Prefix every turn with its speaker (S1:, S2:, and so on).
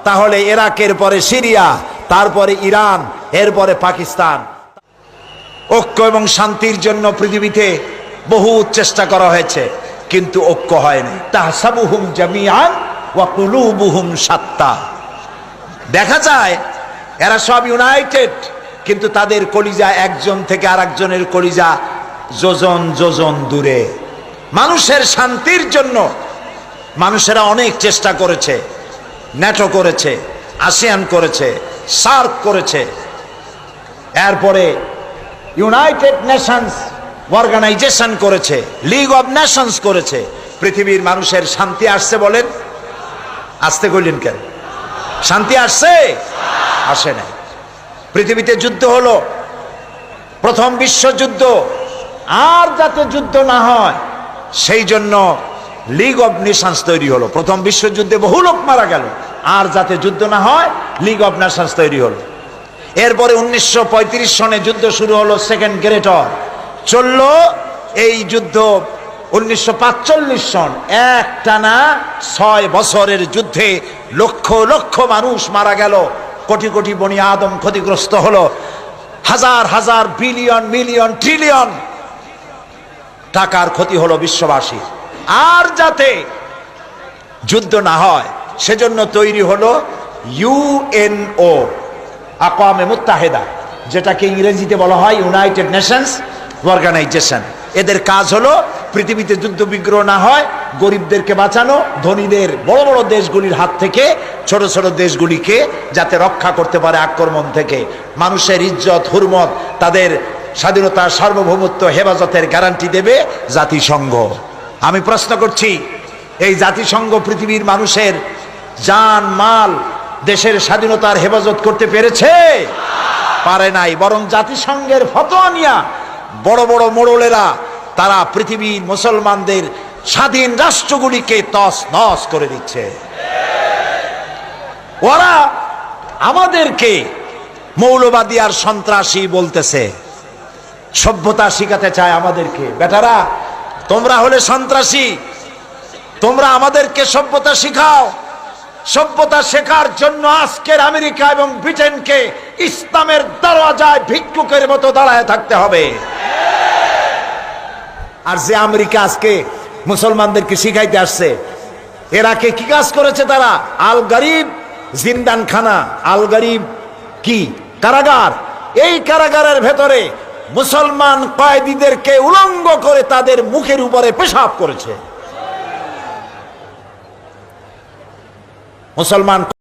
S1: তাহলে ইরাকের পরে সিরিয়া, তারপরে ইরান, এরপরে পাকিস্তান। ঐক্য এবং শান্তির জন্য পৃথিবীতে বহু চেষ্টা করা হয়েছে, কিন্তু ঐক্য হয়নি। তাহসাবুহুম জামিআন ওয়া কুলুবুহুম শাত্তা। দেখা যায় এরা সব ইউনাইটেড, কিন্তু তাদের কলিজা একজন থেকে আরেকজনের কলিজা যোজন যোজন দূরে। মানুষের শান্তির জন্য মানুষেরা অনেক চেষ্টা করেছে, ন্যাটো করেছে, আসিয়ান করেছে, সার্ক করেছে, এরপরে ইউনাইটেড নেশনস অর্গানাইজেশন করেছে, লিগ অব নেশনস করেছে। পৃথিবীর মানুষের শান্তি আসছে বলেন? আসতে কইলেন কেন? শান্তি আসছে? আসে নাই। পৃথিবীতে যুদ্ধ হলো, প্রথম বিশ্বযুদ্ধ, আর যাতে যুদ্ধ না হয় সেই জন্য লিগ অব নেশনস তৈরি হলো। প্রথম বিশ্বযুদ্ধে বহু লোক মারা গেল, আর যাতে যুদ্ধ না হয় লিগ অব নেশনস তৈরি হলো। এরপরে 1935 সনে যুদ্ধ শুরু হলো, সেকেন্ড গ্রেট ওয়ার চলল। এই যুদ্ধ 1945 সন, একটানা 6 বছরের যুদ্ধে লক্ষ লক্ষ মানুষ মারা গেল, কোটি কোটি বনি আদম ক্ষতিগ্রস্ত হলো, হাজার হাজার বিলিয়ন মিলিয়ন ট্রিলিয়ন টাকার ক্ষতি হলো বিশ্ববাসী। আর যাতে যুদ্ধ না হয় সেজন্য তৈরি হলো ইউএনও, আকওয়ামে মুত্তাহিদা, যেটাকে ইংরেজিতে বলা হয় ইউনাইটেড নেশনস অর্গানাইজেশন। এদের কাজ হলো পৃথিবীতে যুদ্ধ বিগ্রহ না হয়, গরিবদেরকে বাঁচানো, ধনীদের বড় বড় দেশগুলির হাত থেকে ছোট ছোট দেশগুলিকে যাতে রক্ষা করতে পারে আক্রমণ থেকে। মানুষের ইজ্জত হুরমত, তাদের স্বাধীনতা সার্বভৌমত্ব হেফাজতের গ্যারান্টি দেবে জাতিসংঘ। আমি প্রশ্ন করছি, এই জাতিসংঘ পৃথিবীর মানুষের জান মাল, দেশের স্বাধীনতার হেফাজত করতে পেরেছে? পারে নাই। বরং জাতিসংঘের ফতোয়া নিয়া বড় বড় মোড়লেরা তারা পৃথিবীর মুসলমানদের স্বাধীন রাষ্ট্রগুলিকে তস নস করে দিচ্ছে। ওরা আমাদেরকে মৌলবাদী আর সন্ত্রাসী বলতেছে, সভ্যতা শিখাতে চায় আমাদেরকে। বেটারা, তোমরা হলে সন্ত্রাসী, তোমরা আমাদেরকে সভ্যতা শিখাও। সভ্যতা শেখার জন্য আজকের আমেরিকা এবং ব্রিটেনকে ইসলামের দরওয়াজায় ভিক্ষুকের মতো দাঁড়ায় থাকতে হবে। আর যে আমেরিকা আজকে মুসলমানদেরকে শিখাইতে আসছে, এরাকে কি কাজ করেছে তারা? আল গরিব জিন্দানখানা, আল গরিব কি কারাগার, এই কারাগারের ভেতরে মুসলমান কয়েদিদেরকে উলঙ্গ করে তাদের মুখের উপরে পেশাব করেছে। মুসলমান